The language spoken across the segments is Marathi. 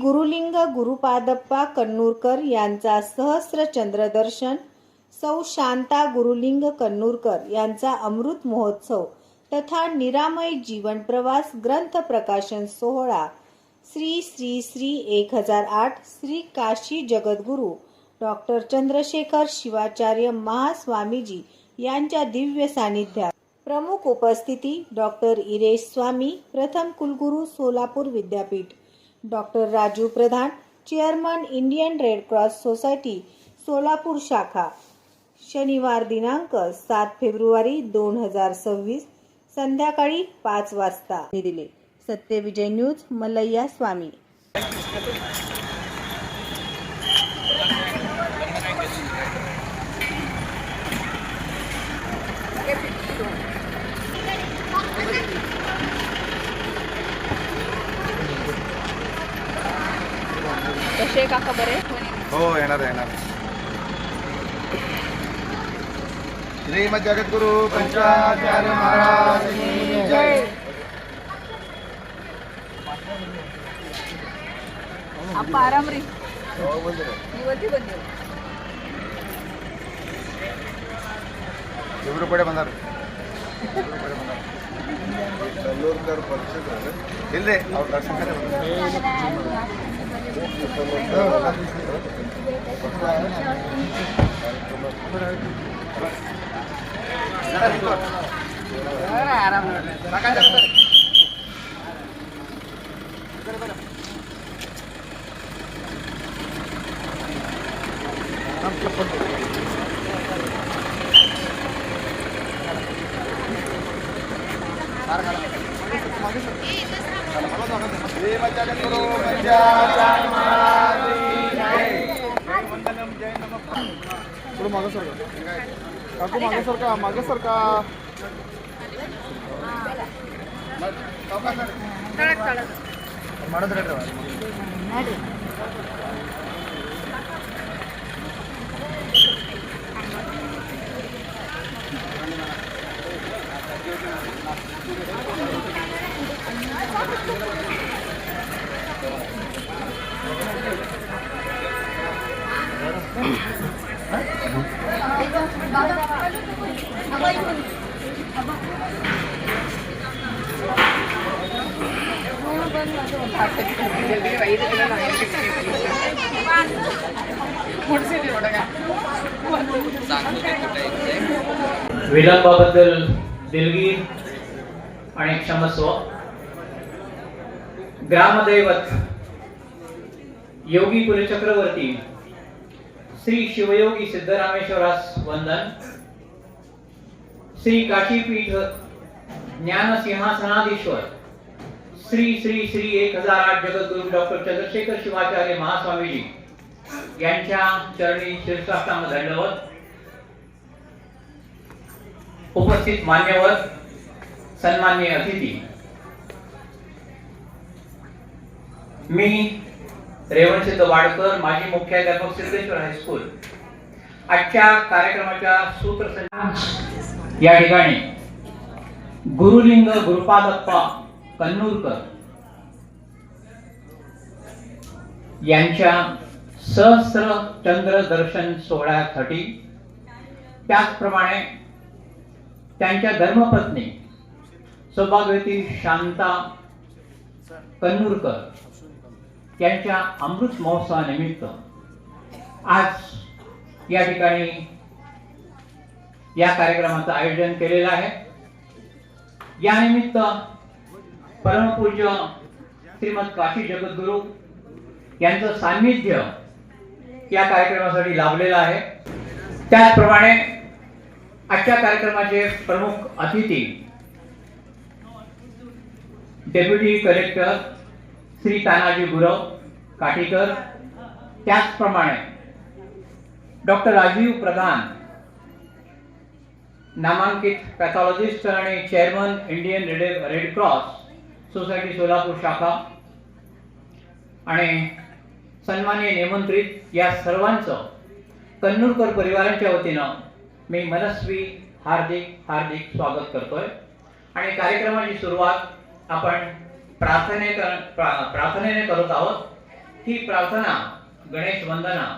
गुरुलिंग गुरुपादप्पा कन्नूरकर यांचा सहस्त्र चंद्रदर्शन, सौ शांता गुरुलिंग कन्नूरकर यांचा अमृत महोत्सव तथा निरामय जीवन प्रवास ग्रंथ प्रकाशन सोहळा श्री श्री श्री 1008 श्री काशी जगद्गुरु डॉक्टर चंद्रशेखर शिवाचार्य महास्वामीजी यांच्या दिव्य सानिध्यात प्रमुख उपस्थिती डॉक्टर इरेश स्वामी, प्रथम कुलगुरू सोलापूर विद्यापीठ, doctor Raju Pradhan, chairman Indian Red Cross Society Solapur शाखा, शनिवार दिनांक 7 फेब्रुवारी 2026 संध्याकाळी 5 वाजता दिले. सत्यविजय न्यूज, मलैया स्वामी. कसे का खबर आहे? हो, येणार. श्रीमद जगद्गुरु पंचाचार्य महाराज की जय. आप आरामरी हो, बोल रे. निवती बंद रुपये ಬಂದರು. ಕಲ್ಲೂರ್ಕರ್ ಪರಿಚಯ ಇಲ್ಲೇ ಅವ್ರ ದರ್ಶನ श्रीमद जगद्गुरु पंचाचार्य महाराज की जय. वंदनम जय नमः. थोडं मागं सरका काकू, मागं सरका. विलंबाबद्दल दिलगीर आणि क्षमस्व. ग्रामदैवत योगी कुलचक्रवर्ती श्री शिवयोगी सिद्धरामेश्वरास वंदन. श्री काशीपीठ ज्ञान सिंहासनाधीश्वर श्री श्री श्री 1008 जगद्गुरु डॉक्टर चंद्रशेखर शिवाचार्य महास्वामीजी यांच्या चरणी शीर्षाष्टांग दंडवत. उपस्थित मान्यवर, सन्माननीय अतिथी, मी रेवणसिद्ध वाडकर, माजी मुख्याध्यापक, सिद्धेश्वर हायस्कूल. आजच्या कार्यक्रमाच्या सूत्रसंचालन या ठिकाणी गुरुलिंग गुरुपादप्पा कन्नूरकर यांच्या सहस्त्र चंद्र दर्शन सोहळ्यासाठी, त्याचप्रमाणे त्यांच्या धर्मपत्नी सौभाग्यवती शांता कन्नूरकर यांच्या अमृत महोत्सवानिमित्त आज या ठिकाणी या कार्यक्रमाचं आयोजन केलेलं आहे. या निमित्त परमपूज्य श्रीमद काशी जगद्गुरु यांचं सान्निध्य या कार्यक्रमासाठी लाभलेलं आहे. त्याचप्रमाणे आजच्या कार्यक्रमाचे प्रमुख अतिथी डेप्युटी कलेक्टर श्री तानाजी गुरव काठीकर, त्याचप्रमाणे डॉक्टर राजीव प्रधान, नामांकित पॅथॉलॉजिस्ट आणि chairman Indian Red Cross Society Solapur शाखा, आणि सन्माननीय निमंत्रित या सर्वांचं कन्नूरकर परिवारांच्या वतीनं मी मनस्वी हार्दिक स्वागत करतोय. आणि कार्यक्रमाची सुरुवात आपण प्रार्थनेने करत आहोत ही प्रार्थना गणेश वंदना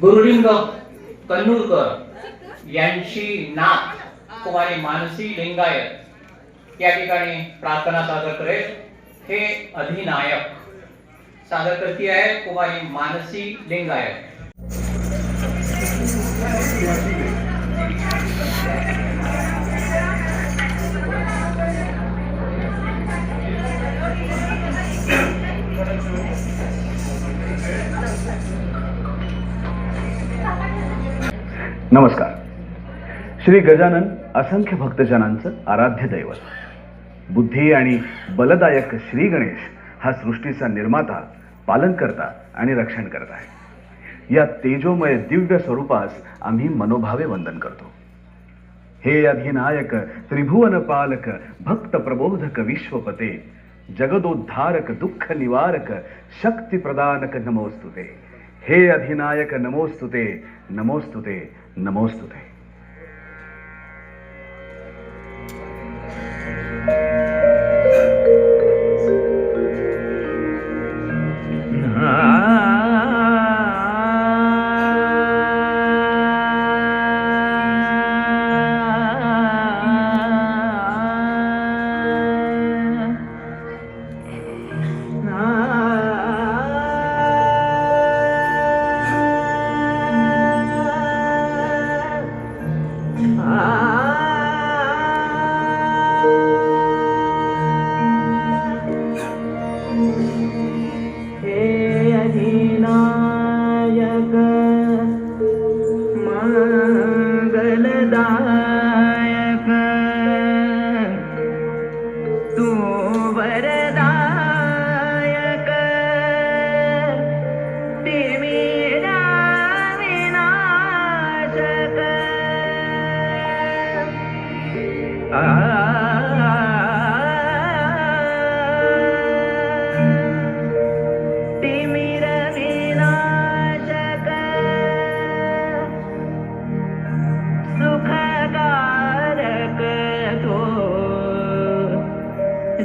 गुरुलिंग कन्नूरकर यांची नात कुमारी मानसी लिंगायत या ठिकाणी प्रार्थना सादर करेल. हे अधिनायक सादर करती आहे कुमारी मानसी लिंगायत. नमस्कार. श्री गजानन असंख्य भक्तजनांचं आराध्य दैवत, बुद्धी आणि बलदायक श्री गणेश हा सृष्टीचा निर्माता, पालनकर्ता आणि रक्षणकर्ता आहे. या तेजोमय दिव्य स्वरूपास आम्ही मनोभावे वंदन करतो. हे अधिनायक, त्रिभुवन पालक, भक्त प्रबोधक, विश्वपते, जगदोद्धारक, दुःख निवारक, शक्ती प्रदानक, नमोस्तुते. हे अधिनायक, नमोस्तुते, नमोस्तुते, नमोस्तुते.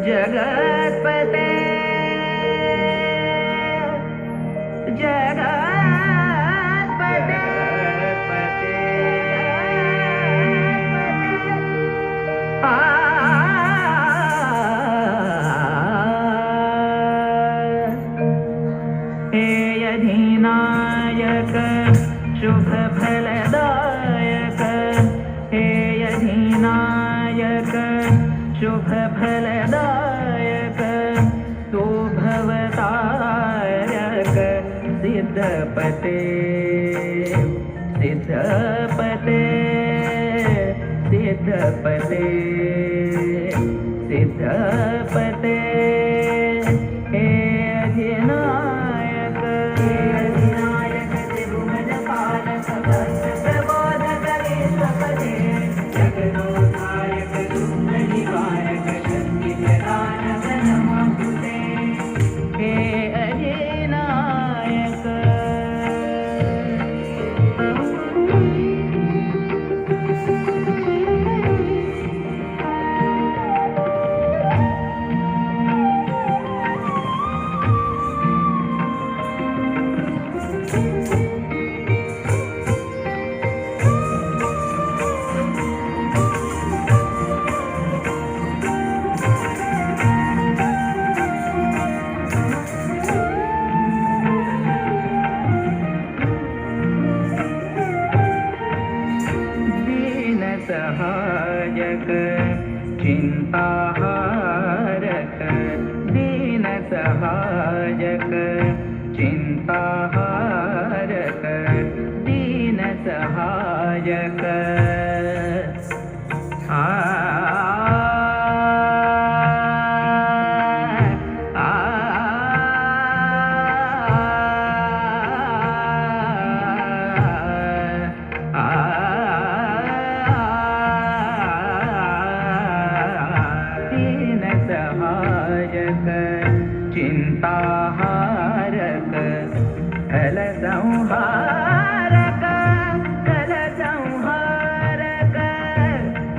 जगतपते हे अधिनायक शुभ फलदायक, हे अधिनायक शुभ फलदायक, तो भवतारक सिद्धपते सिद्धपते सिद्धपते सिद्धपते. हे अधिनायक, हे अधिनायक त्रिभुवन पालक, भक्त प्रबोधक, विश्वपते, जगदोद्धारक, दुःख निवारक, शक्ति प्रदानक, नमोस्तुते. हे अधिनायक. सहायक चिंताहारक, दीन सहायक चिंताहारक, दीन सहायक. चिंताहारक, फल संहारक, फल संहारक,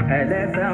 फल संहारक.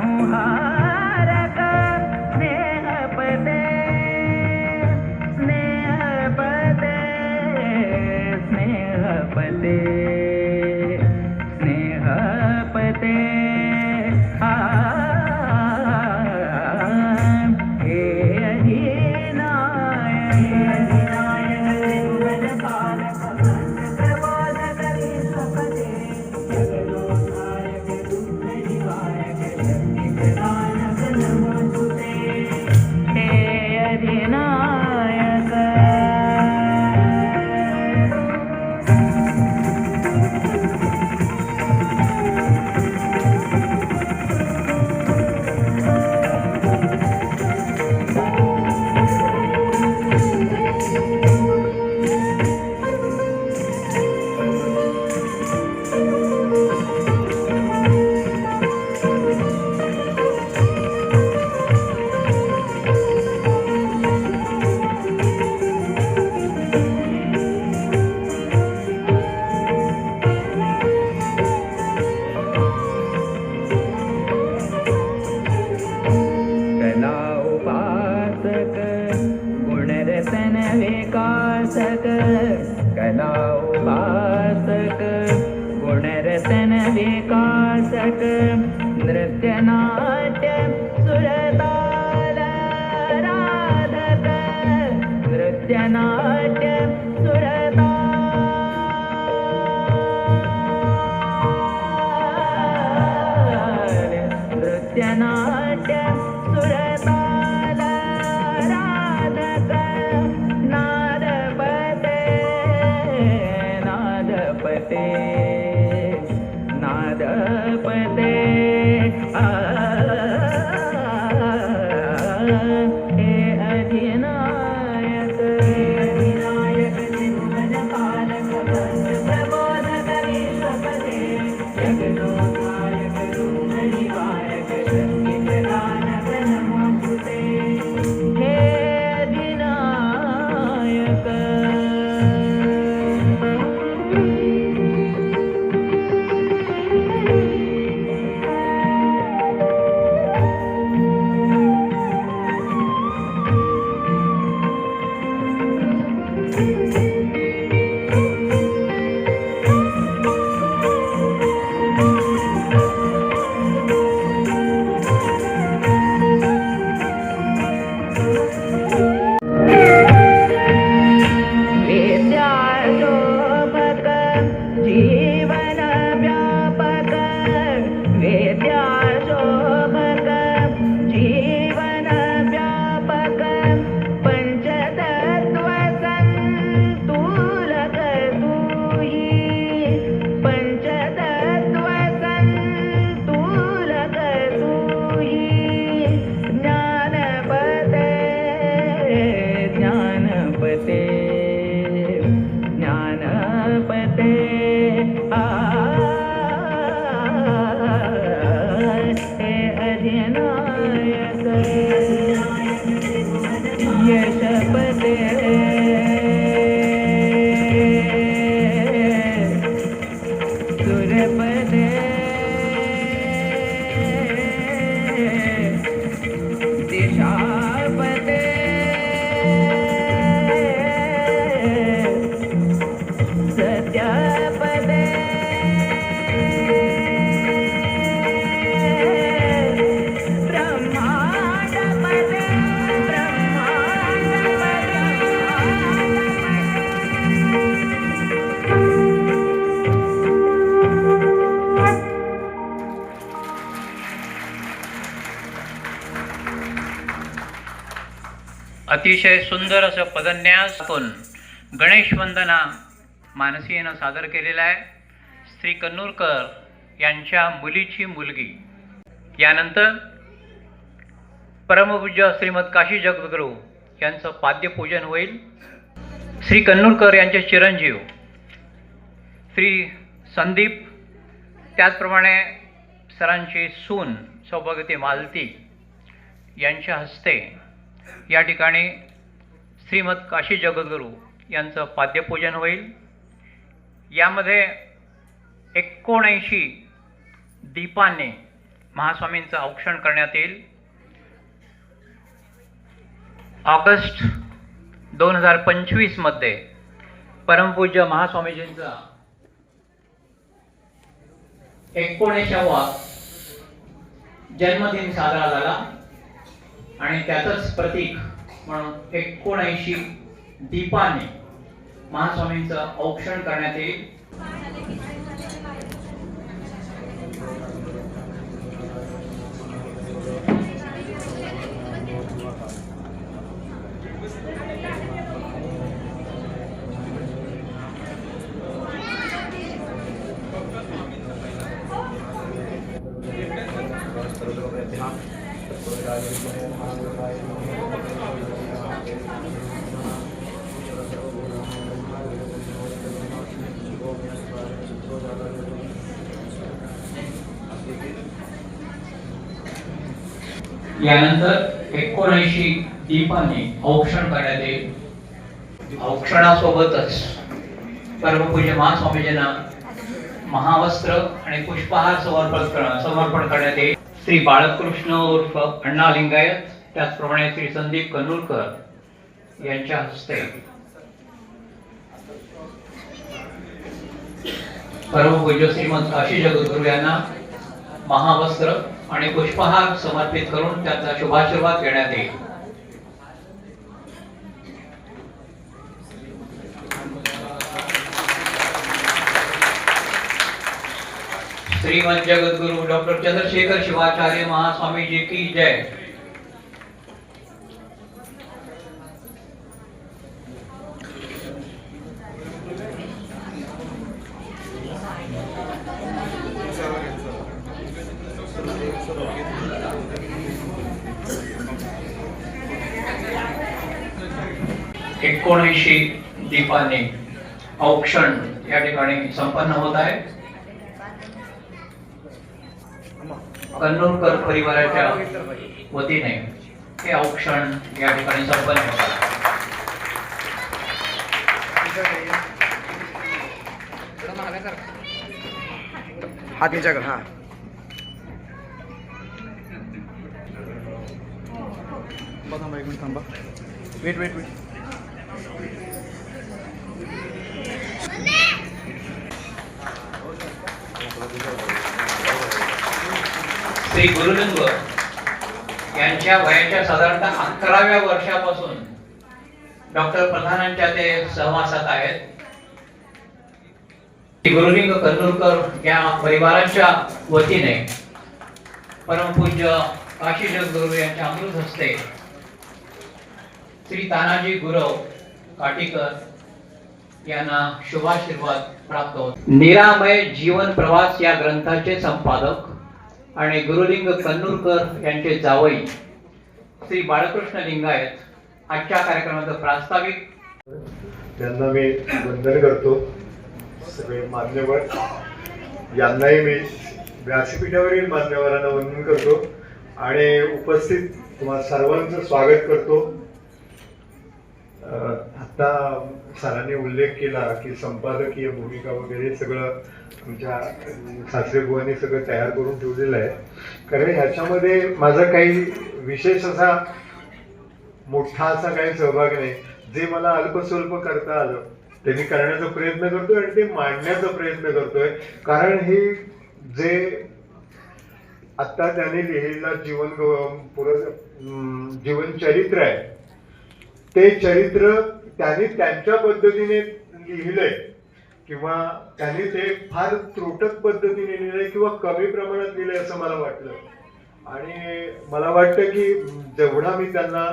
नर्तन विकासक नृत्यनाट्य सुरताल राधक नृत्यनाट्य नृत्यनाट्य सुरताल राधक नादपते नादपते नादपते हे अधिनायक अधिनायक त्रिभुवन पालक प्रबोधक विश्वपते जगदोधायक निवारक शक्तिप्रदानक नमोस्तुते हे अधिनायक वेद्याशोभक जीवन व्यापक वेद्याशोभक जीवन व्यापक पंचतत्व संतूलक तूही पंचतत्व संतूलक तूही ज्ञानपते ज्ञानपते ज्ञानपते हे अधिनायक यशपते सुरपते दिशापते सत्यापदे ब्रह्मांडपदे अतिशय सुंदर असं पदन्यास करून गणेश वंदना मानसीनं सादर केलेला आहे. श्री कन्नूरकर यांच्या मुलीची मुलगी. यानंतर परमपूज्य श्रीमद काशी जगद्गुरू यांचं पाद्यपूजन होईल. श्री कन्नूरकर यांचे चिरंजीव श्री संदीप, त्याचप्रमाणे सरांची सून सौभाग्यवती मालती यांच्या हस्ते या ठिकाणी श्रीमद काशी जगद्गुरू यांचं पाद्यपूजन होईल. यामध्ये 79 दीपांनी महास्वामींचं औक्षण करण्यात येईल. ऑगस्ट 2025 मध्ये परमपूज्य महास्वामीजींचा 19वा जन्मदिन साजरा झाला आणि त्याचंच प्रतीक म्हणून 79 दीपांनी महास्वामींचं औक्षण करण्यात येईल. यानंतर 79 दीपांनी औक्षण करण्यात येईल. औक्षणासोबतच परमपूज्य महास्वामीजींना महावस्त्र आणि पुष्पहार समर्पण करण्यात येईल. श्री बाळकृष्ण उर्फ अण्णा लिंगायत, त्याचप्रमाणे श्री संदीप कन्नूरकर यांच्या हस्ते परमपूज्य श्रीमंत काशी जगद्गुरू यांना महावस्त्र आणि पुष्पहार समर्पित करून त्यांचा शुभाशीर्वाद घेण्यात येईल. श्रीमंत जगद्गुरु डॉक्टर चंद्रशेखर शिवाचार्य महास्वामी जी की जय. एकोणऐंशी दीपांनी औक्षण या ठिकाणी संपन्न होत आहे. कन्नूरकर परिवाराच्या वतीने हे औक्षण या ठिकाणी संपन्न होत आहे. हात नीचा कर. हाँ थांबा, एक मिनिट थांबा. Wait wait wait. Shri Guruling यांच्या वयाच्या साधारणतः 11व्या वर्षापासून डॉक्टर प्रधानांच्या ते सहवासात आहेत. श्री गुरुलिंग कन्नूरकर या परिवाराच्या वतीने परमपूज्य काशी जगद्गुरू यांच्या अमृत हस्ते श्री तानाजी गुरव काटीकर यांना शुभाशीर्वाद प्राप्त होतो. निरामय जीवन प्रवास या ग्रंथाचे संपादक आणि गुरुलिंग कन्नूरकर यांचे जावई श्री बाळकृष्ण लिंगायत आजच्या कार्यक्रमाचं प्रास्ताविक. त्यांना मी वंदन करतो. सगळे मान्यवर यांनाही मी व्यासपीठावरील मान्यवरांना वंदन करतो आणि उपस्थित तुम्हा सर्वांचं स्वागत करतो. आता सरांनी उल्लेख केला की संपादकीय भूमिका वगैरे सगळं आमच्या सासरे बुवांनी सगळं तयार करून ठेवलेलं आहे. कारण ह्याच्यामध्ये माझा काही विशेष असा मोठा असा काही सहभाग नाही. जे मला अल्पस्वल्प करता आलं ते मी करण्याचा प्रयत्न करतोय आणि ते मांडण्याचा प्रयत्न करतोय. कारण हे जे आता त्याने लिहिलेला जीवन चरित्र आहे ते चरित्र त्यांनी त्यांच्या पद्धतीने लिहिलंय किंवा त्यांनी ते फार त्रुटक पद्धतीने लिहिलंय किंवा कमी प्रमाणात लिहिलंय असं मला वाटलं. आणि मला वाटतं की जेवढा मी त्यांना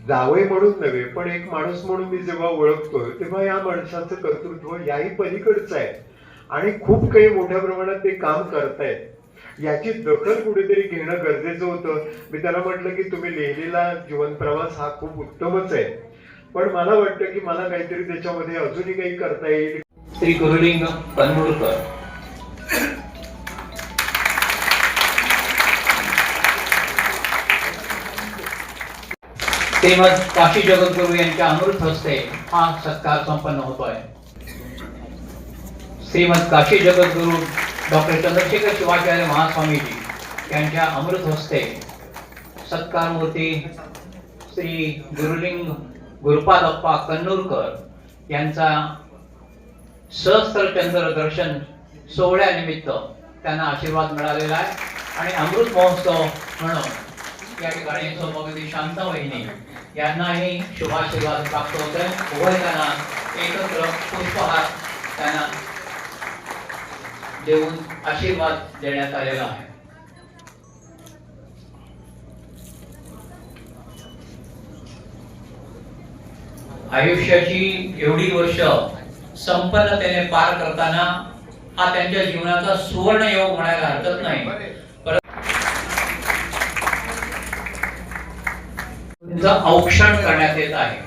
जावई म्हणून नव्हे पण एक माणूस म्हणून मी जेव्हा ओळखतोय तेव्हा या माणसाचं कर्तृत्व याही पलीकडचं आहे आणि खूप काही मोठ्या प्रमाणात ते काम करतायत. याची दखल कुठेतरी घेणं गरजेचं होतं. मी त्याला म्हटलं की तुम्ही लिहिलेला जीवन प्रवास हा खूप उत्तमच आहे पण मला वाटतं की मला काहीतरी त्याच्यामध्ये अजूनही काही करता येईल. श्री गुरुलिंग कन्नूरकर श्रीमद काशी जगद्गुरू यांच्या अमृत हस्ते हा सत्कार संपन्न होतोय. श्रीमद काशी जगद्गुरू डॉक्टर चंद्रशेखर शिवाचार्य महास्वामीजी यांच्या अमृत हस्ते सत्कार मूर्ती श्री गुरुलिंग गुरुपादप्पा कन्नूरकर यांचा सहस्त्रचंद्र दर्शन सोहळ्यानिमित्त त्यांना आशीर्वाद मिळालेला आहे आणि अमृत महोत्सव म्हणून या ठिकाणी सौभाग्यवती शांता वहिनी यांनाही शुभाशीर्वाद प्राप्त होतोय. उभयतांना एकत्र पुष्पहार त्यांना देऊन आशीर्वाद देण्यात आलेला आहे. आयुष्याची एवढी वर्ष संपन्नतेने पार करताना हा त्यांच्या जीवनाचा सुवर्ण योग म्हणायला हरकत नाही. त्यांचं औक्षण करण्यात येत आहे.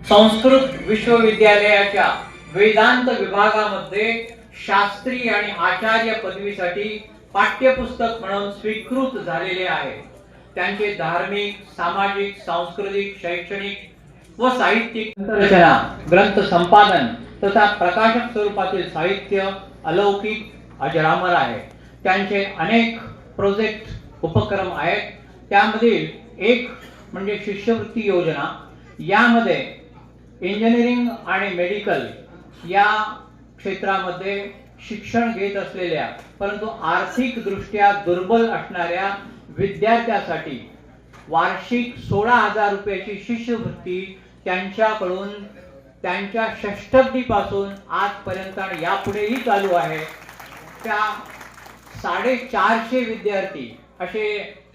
संस्कृत विश्वविद्यालयाच्या वेदांत विभागामध्ये शास्त्री आणि आचार्य पदवीसाठी पाठ्यपुस्तक म्हणून स्वीकृत झालेले आहे. त्यांचे धार्मिक, सामाजिक, सांस्कृतिक, शैक्षणिक व साहित्यिक रचना, ग्रंथ संपादन तथा प्रकाशक स्वरूपातील साहित्य अलौकिक अजरामर आहे. त्यांचे अनेक प्रोजेक्ट उपक्रम आहेत. त्यामधील एक म्हणजे शिष्यवृत्ती योजना. यामध्ये इंजिनिअरिंग आणि मेडिकल या क्षेत्रामध्ये शिक्षण घेत असलेल्या परंतु आर्थिक दृष्ट्या दुर्बल असणाऱ्या विद्यार्थ्यांसाठी वार्षिक 16,000 रुपयाची शिष्यवृत्ती त्यांच्याकडून त्यांच्या षष्ठब्दीपासून आजपर्यंत आणि यापुढेही चालू आहे. त्या 450 विद्यार्थी असे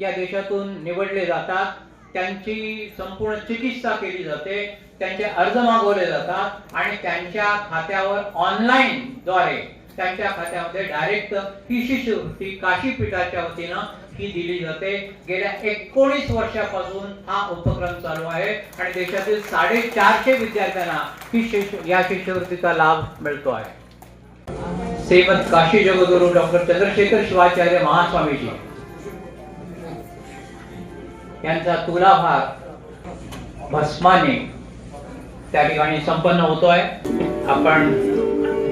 या देशातून निवडले जातात. त्यांची संपूर्ण चिकित्सा केली जाते, त्यांचे अर्ज मागवले जातात आणि त्यांच्या खात्यावर ऑनलाईन द्वारे त्यांच्या खात्यामध्ये डायरेक्ट ही शिष्यवृत्ती काशी पीठाच्या वतीनं ही दिली जाते. गेल्या 19 वर्षापासून हा उपक्रम चालू आहे आणि देशातील 450 विद्यार्थ्यांना या शिष्यवृत्तीचा लाभ मिळतो आहे. श्रीमद काशी जगद्गुरू डॉक्टर चंद्रशेखर शिवाचार्य महास्वामीजी यांचा तुलाभार भस्माने त्या ठिकाणी संपन्न होतोय. आपण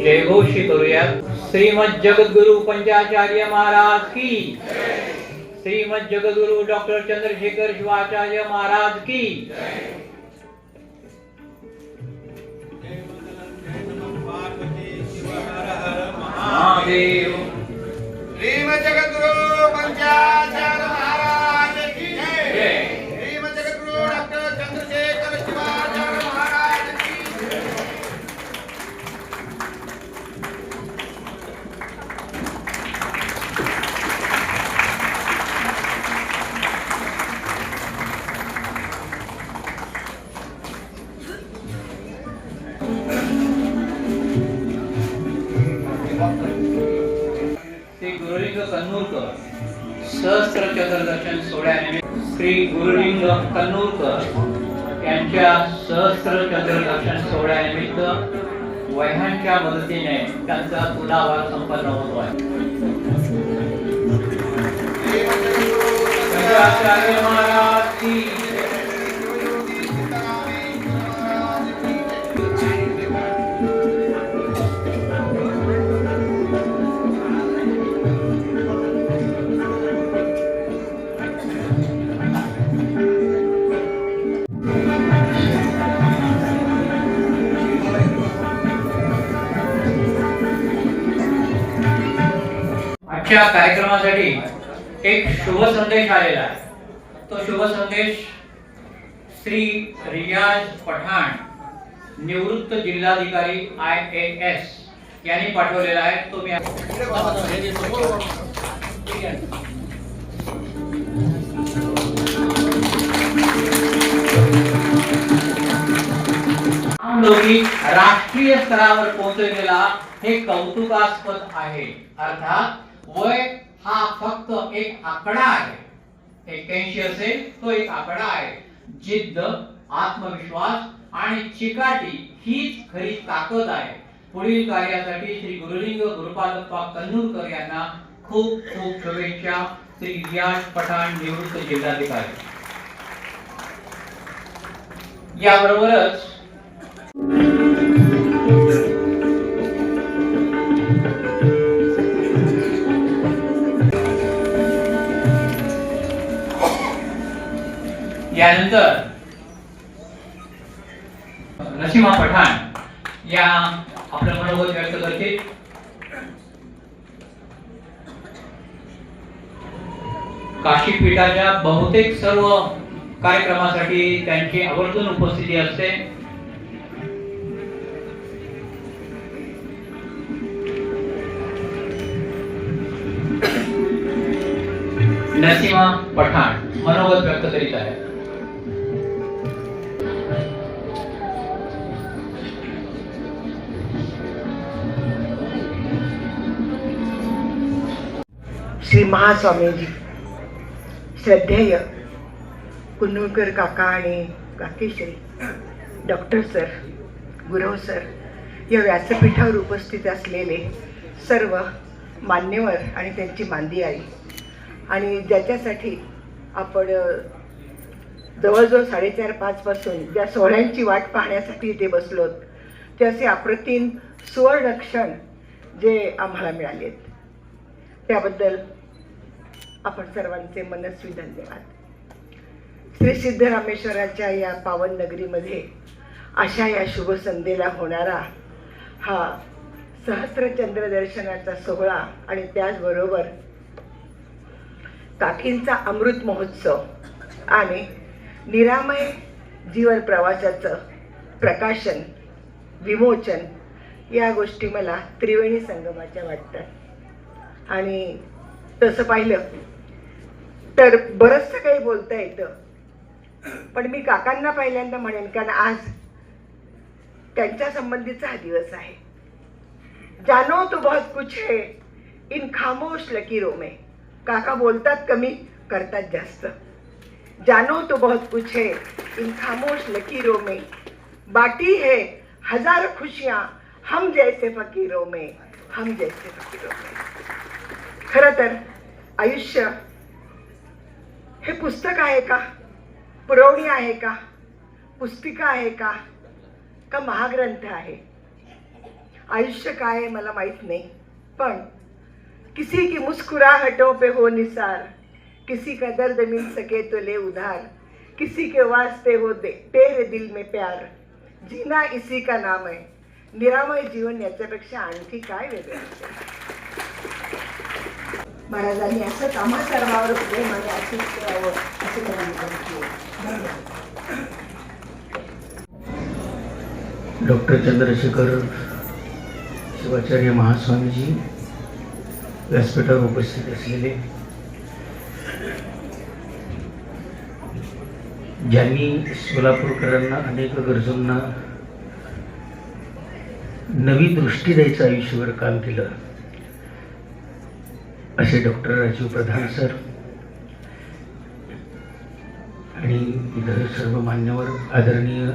जयघोषी करूया. श्रीमद जगद्गुरु पंचाचार्य महाराज की, श्रीमद जगद्गुरु डॉक्टर चंद्रशेखर शिवाचार्य महाराज की. महादेव. श्रीमद जगद्गुरु पंचाचार्य महाराज की जय. श्रीमद जगद्गुरु डॉक्टर चंद्रशेखर शिवाचार्य महाराज की जय. श्री गुरुलिंग कन्नूरकर सहस्त्र चंद्रदर्शन सोहळ्यानिमित्त श्री गुरुलिंग कन्नूरकर यांच्या सहस्त्र चंद्रदर्शन सोहळ्यानिमित्त वह्यांच्या मदतीने त्यांचा तुलाभार संपन्न होतो आहे. आचार्य महाराज की. आजच्या कार्यक्रमासाठी एक शुभ संदेश आलेला आहे. तो शुभ संदेश श्री रियाज पठाण, निवृत्त जिल्हाधिकारी IAS यांनी पाठवलेला आहे. तो मी राष्ट्रीय स्तरावर पोहोचलेला हे कौतुकास्पद आहे. अर्थात वय हा फक्त एक आकडा आहे. 81 असेल तो एक आकडा आहे. जिद्द, आत्मविश्वास आणि चिकाटी हीच खरी ताकद आहे. पुढील कार्यासाठी श्री गुरुलिंग गुरुपादप्पा कन्नूरकर यांना खूप खूप शुभेच्छा. श्री रियाज पठाण, निवृत्त जिल्हाधिकारी. याबरोबरच यानंतर नसीमा पठाण या आपलं मनोगत व्यक्त करतील. काशी पीठाच्या बहुतेक सर्व कार्यक्रमासाठी त्यांची आवर्जून उपस्थिती असते. नसीमा पठाण मनोगत व्यक्त करीत आहे. श्री महास्वामीजी, श्रद्धेय कुन्नूरकर काका आणि काकेश्री डॉक्टर सर, गुरव सर, या व्यासपीठावर उपस्थित असलेले सर्व मान्यवर आणि त्यांची मांदी आई, आणि ज्याच्यासाठी आपण जवळजवळ 4:30-5 पासून ज्या सोहळ्यांची वाट पाहण्यासाठी इथे बसलोत, ते असे अप्रतिम सुवर्ण क्षण जे आम्हाला मिळालेत, त्याबद्दल आपण सर्वांचे मनस्वी धन्यवाद. श्री सिद्धरामेश्वराच्या या पावन नगरीमध्ये अशा या शुभ संध्येला होणारा हा सहस्त्रचंद्र दर्शनाचा सोहळा आणि त्याचबरोबर काकींचा अमृत महोत्सव आणि निरामय जीवन प्रवासाचं प्रकाशन, विमोचन, या गोष्टी मला त्रिवेणी संगमाच्या वाटतात. आणि तसं पाहिलं तर बरंचसं काही बोलता येतं, पण मी काकांना पहिल्यांदा म्हणेन, कारण आज त्यांच्या संबंधीचा हा दिवस आहे. जानो तो बहुत कुछ है इन खामोश लकीरों में. काका बोलतात कमी, करतात जास्त. जानो तो बहुत कुछ है इन खामोश लकीरों में, बाटी है हजार खुशियां हम जैसे फकीरों में, हम जैसे फकीरों में. खरं तर आयुष्य हे पुस्तक आहे का, पुरवणी आहे का, पुस्तिका आहे का, का महाग्रंथ आहे? आयुष्य काय आहे मला माहित नाही, पण किसी की मुस्कुराहटों पे हो निसार, किसी का दर्द मिल सके तो ले उधार, किसी के वास्ते हो दे तेरे दिल में प्यार, जीना इसी का नाम है. निरामय जीवन याच्यापेक्षा आणखी काय वेगळं असेल? महाराजांनी असं आम्हा सर्वांवर प्रेम आणि आशीष करावं असं त्यांनी सांगितलं. डॉक्टर चंद्रशेखर शिवाचार्य महास्वामीजी, व्यासपीठावर उपस्थित असलेले, ज्यांनी सोलापूरकरांना, अनेक गरजूंना नवी दृष्टी द्यायचं आयुष्यभर काम केलं, असे डॉक्टर राजीव प्रधान सर आणि इतर सर्व मान्यवर, आदरणीय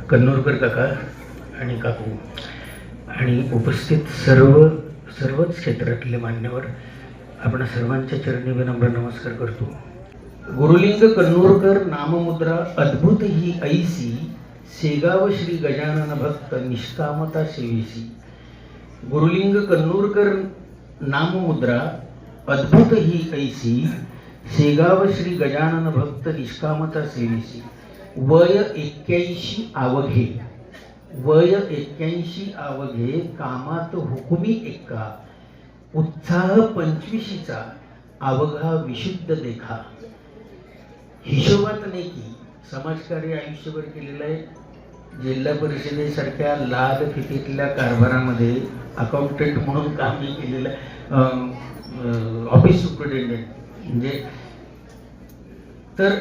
कन्नूरकर काका आणि काकू आणि उपस्थित सर्वच क्षेत्रातले मान्यवर, आपण सर्वांच्या चरणी विनम्र नमस्कार करतो. गुरुलिंग कन्नूरकर नाममुद्रा अद्भुत ही ऐसी, शेगाव श्री गजानन भक्त निष्कामता सेवेसी. गुरुलिंग कन्नूरकर नाममुद्रा अद्भुत ही ऐसी, शेगाव श्री गजानन भक्त निष्कामता सेवेसी. वय 81 आवघे, वय 81 आवघे, कामात हुकुमी एक्का, उत्साह 25चा, अवघा विशुद्ध देखा. हिशोबात नाही की समाजकार्य आयुष्यभर केलेलं आहे. जिल्हा परिषदेसारख्या लाल फितीतल्या कारभारामध्ये अकाउंटंट म्हणून कामही केलेलं, ऑफिस सुपरिटेंडेंट म्हणजे. तर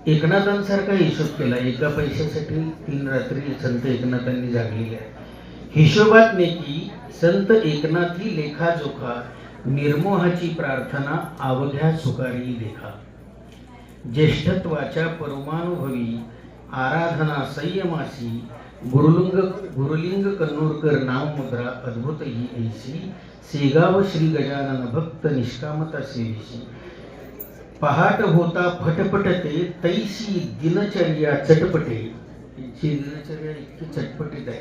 एकनाथांसारखा हिशोब केला, एका पैशासाठी 3 रात्री संत एकनाथांनी जागलेले आहे. हिशोबात नेकी संत एकनाथी लेखाजोखा, निर्मोहाची प्रार्थना अवघ्या सुकारी देखा. ज्येष्ठत्वाच्या परमानुभवी आराधना संयमासी, गुरुलिंग कन्नूरकर नाममुद्रा अद्भुत ही ऐसी, शेगाव श्री गजानन भक्त निष्कामता सेवेसी. पहाट होता फटफटते, तैसी दिनचर्या चटपटे. यांची दिनचर्या इतकी चटपटीत आहे.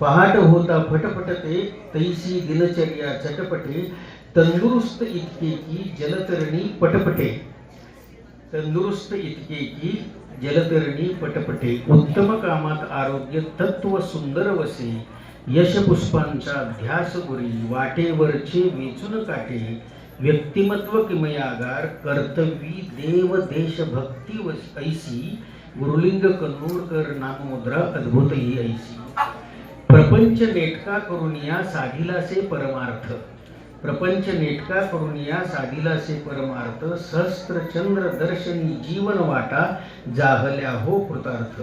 पहाट होता फटफटते, तैसी दिनचर्या चटपटे, तंदुरुस्त इतके की जलतरणी पटपटे. तंदुरुस्त इतके की जलतरणी पटपटे. उत्तम कामात आरोग्य तत्व सुंदर वसे, यश पुष्पांचा ध्यास गुरी, वाटेवरचे वेचून काटे, व्यक्तिमत्व किमयागार, कर्तव्यी देव देश भक्ती ऐसी, गुरुलिंग कन्नूरकर नाममुद्रा अद्भुत ही ऐसी. प्रपंच नेटका करुनिया साधिलासे परमार्थ, प्रपंच नेटका करुनिया साधिलासे परमार्थ, सहस्त्रचंद्र दर्शनी जीवन वाटा, जाहल्या हो कृतार्थ.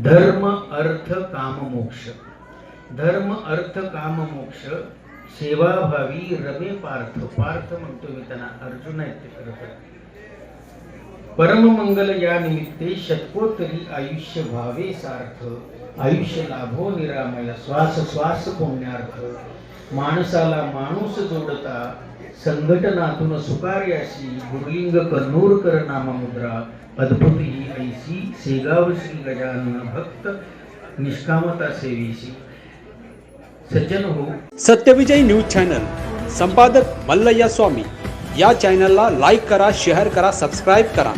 धर्म अर्थ काम मोक्ष, धर्म अर्थ काम मोक्ष, सेवाभावी रमे पार्थ. पार्थ म्हणतो मी त्यांना, अर्जुन आहेत ते खरं तर. परममंगल या निमित्ते शतकोत्तरी आयुष्य व्हावे सार्थ, आयुष्य लाभो निरामय श्वास श्वास पुण्यार्थ, माणसाला माणूस जोडता संघटनातून सुकार्याशी गुरुलिंग कन्नूरकर नाममुद्रा, अद्भुत ही ऐसी शेगाव श्री गजानन भक्त निष्कामता सेवेशी. सज्जन हो. सत्यविजय न्यूज चॅनल संपादक मल्लय्या स्वामी या चॅनलला लाईक करा, शेअर करा, सबस्क्राईब करा